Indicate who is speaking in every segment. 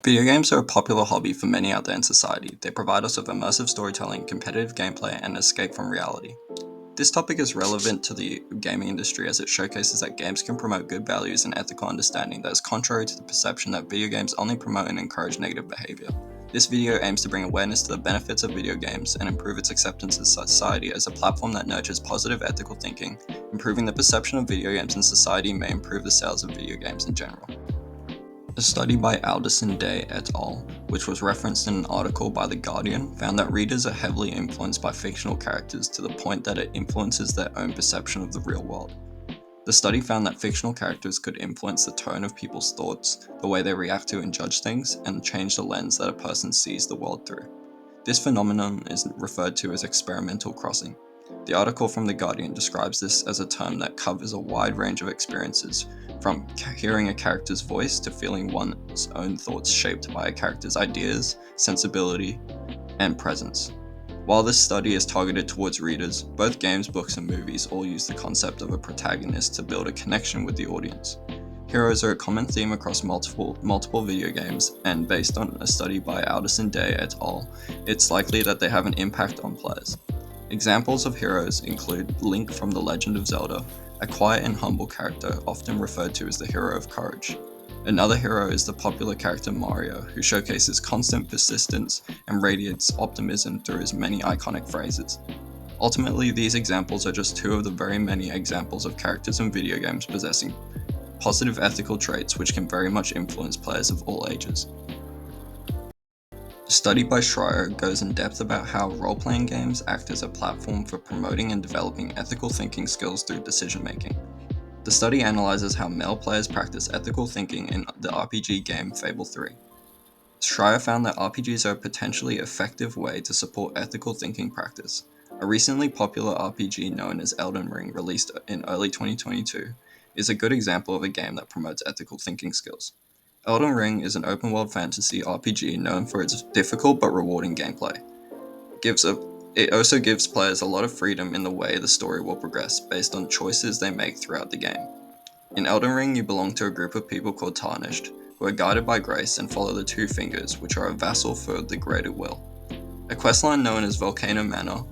Speaker 1: Video games are a popular hobby for many out there in society. They provide us with immersive storytelling, competitive gameplay, and escape from reality. This topic is relevant to the gaming industry as it showcases that games can promote good values and ethical understanding that is contrary to the perception that video games only promote and encourage negative behavior. This video aims to bring awareness to the benefits of video games and improve its acceptance in society as a platform that nurtures positive ethical thinking. Improving the perception of video games in society may improve the sales of video games in general. A study by Alderson Day et al., which was referenced in an article by The Guardian, found that readers are heavily influenced by fictional characters to the point that it influences their own perception of the real world. The study found that fictional characters could influence the tone of people's thoughts, the way they react to and judge things, and change the lens that a person sees the world through. This phenomenon is referred to as experimental crossing. The article from The Guardian describes this as a term that covers a wide range of experiences, from hearing a character's voice to feeling one's own thoughts shaped by a character's ideas, sensibility, and presence. While this study is targeted towards readers, both games, books, and movies all use the concept of a protagonist to build a connection with the audience. Heroes are a common theme across multiple video games, and based on a study by Alderson Day et al., it's likely that they have an impact on players. Examples of heroes include Link from The Legend of Zelda, a quiet and humble character often referred to as the hero of courage. Another hero is the popular character Mario, who showcases constant persistence and radiates optimism through his many iconic phrases. Ultimately, these examples are just two of the very many examples of characters in video games possessing positive ethical traits which can very much influence players of all ages. A study by Schreier goes in depth about how role-playing games act as a platform for promoting and developing ethical thinking skills through decision-making. The study analyzes how male players practice ethical thinking in the RPG game Fable 3. Schreier found that RPGs are a potentially effective way to support ethical thinking practice. A recently popular RPG known as Elden Ring, released in early 2022, is a good example of a game that promotes ethical thinking skills. Elden Ring is an open-world fantasy RPG known for its difficult but rewarding gameplay. It also gives players a lot of freedom in the way the story will progress based on choices they make throughout the game. In Elden Ring, you belong to a group of people called Tarnished, who are guided by grace and follow the Two Fingers, which are a vassal for the greater will. A questline known as Volcano Manor,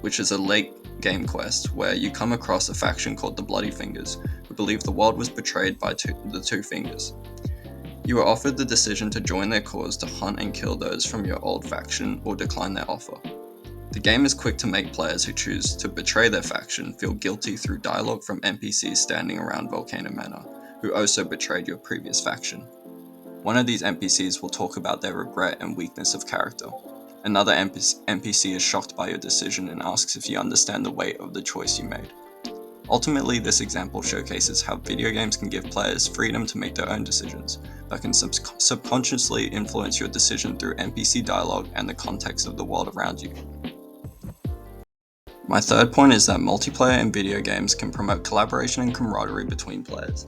Speaker 1: which is a late game quest where you come across a faction called the Bloody Fingers, who believe the world was betrayed by the Two Fingers. You are offered the decision to join their cause to hunt and kill those from your old faction or decline their offer. The game is quick to make players who choose to betray their faction feel guilty through dialogue from NPCs standing around Volcano Manor, who also betrayed your previous faction. One of these NPCs will talk about their regret and weakness of character. Another NPC is shocked by your decision and asks if you understand the weight of the choice you made. Ultimately, this example showcases how video games can give players freedom to make their own decisions, but can subconsciously influence your decision through NPC dialogue and the context of the world around you. My third point is that multiplayer in video games can promote collaboration and camaraderie between players.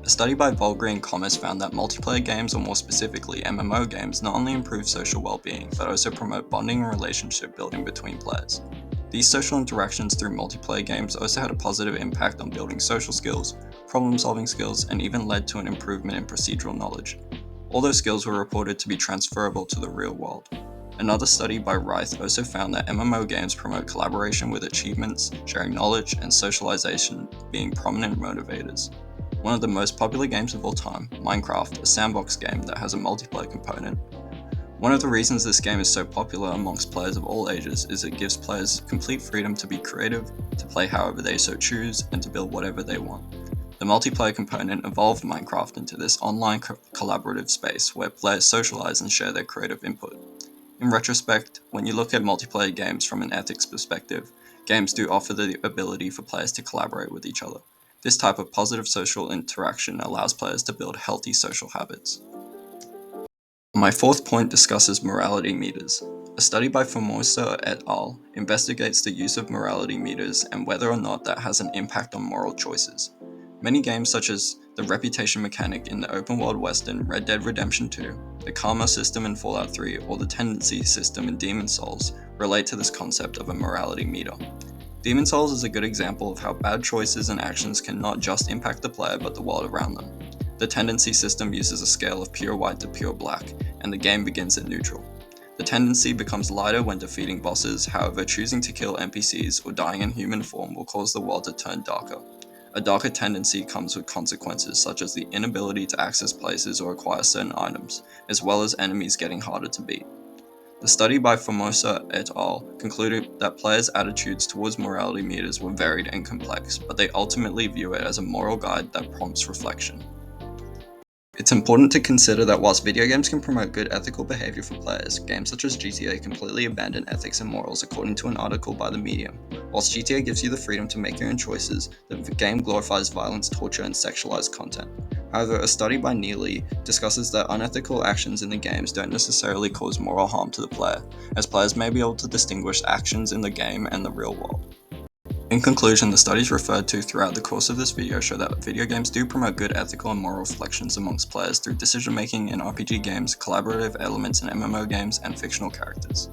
Speaker 1: A study by Volgry and Commerce found that multiplayer games, or more specifically MMO games, not only improve social well-being, but also promote bonding and relationship building between players. These social interactions through multiplayer games also had a positive impact on building social skills, problem-solving skills, and even led to an improvement in procedural knowledge. All those skills were reported to be transferable to the real world. Another study by Reith also found that MMO games promote collaboration with achievements, sharing knowledge, and socialization being prominent motivators. One of the most popular games of all time, Minecraft, a sandbox game that has a multiplayer component. One of the reasons this game is so popular amongst players of all ages is it gives players complete freedom to be creative, to play however they so choose, and to build whatever they want. The multiplayer component evolved Minecraft into this online collaborative space where players socialize and share their creative input. In retrospect, when you look at multiplayer games from an ethics perspective, games do offer the ability for players to collaborate with each other. This type of positive social interaction allows players to build healthy social habits. My fourth point discusses morality meters. A study by Formosa et al. Investigates the use of morality meters and whether or not that has an impact on moral choices. Many games such as the reputation mechanic in the open-world western Red Dead Redemption 2, the karma system in Fallout 3, or the tendency system in Demon's Souls relate to this concept of a morality meter. Demon's Souls is a good example of how bad choices and actions can not just impact the player but the world around them. The tendency system uses a scale of pure white to pure black, and the game begins at neutral. The tendency becomes lighter when defeating bosses, however choosing to kill NPCs or dying in human form will cause the world to turn darker. A darker tendency comes with consequences such as the inability to access places or acquire certain items, as well as enemies getting harder to beat. The study by Formosa et al. Concluded that players' attitudes towards morality meters were varied and complex, but they ultimately view it as a moral guide that prompts reflection. It's important to consider that whilst video games can promote good ethical behavior for players, games such as GTA completely abandon ethics and morals according to an article by The Medium. Whilst GTA gives you the freedom to make your own choices, the game glorifies violence, torture, and sexualized content. However, a study by Neely discusses that unethical actions in the games don't necessarily cause moral harm to the player, as players may be able to distinguish actions in the game and the real world. In conclusion, the studies referred to throughout the course of this video show that video games do promote good ethical and moral reflections amongst players through decision-making in RPG games, collaborative elements in MMO games, and fictional characters.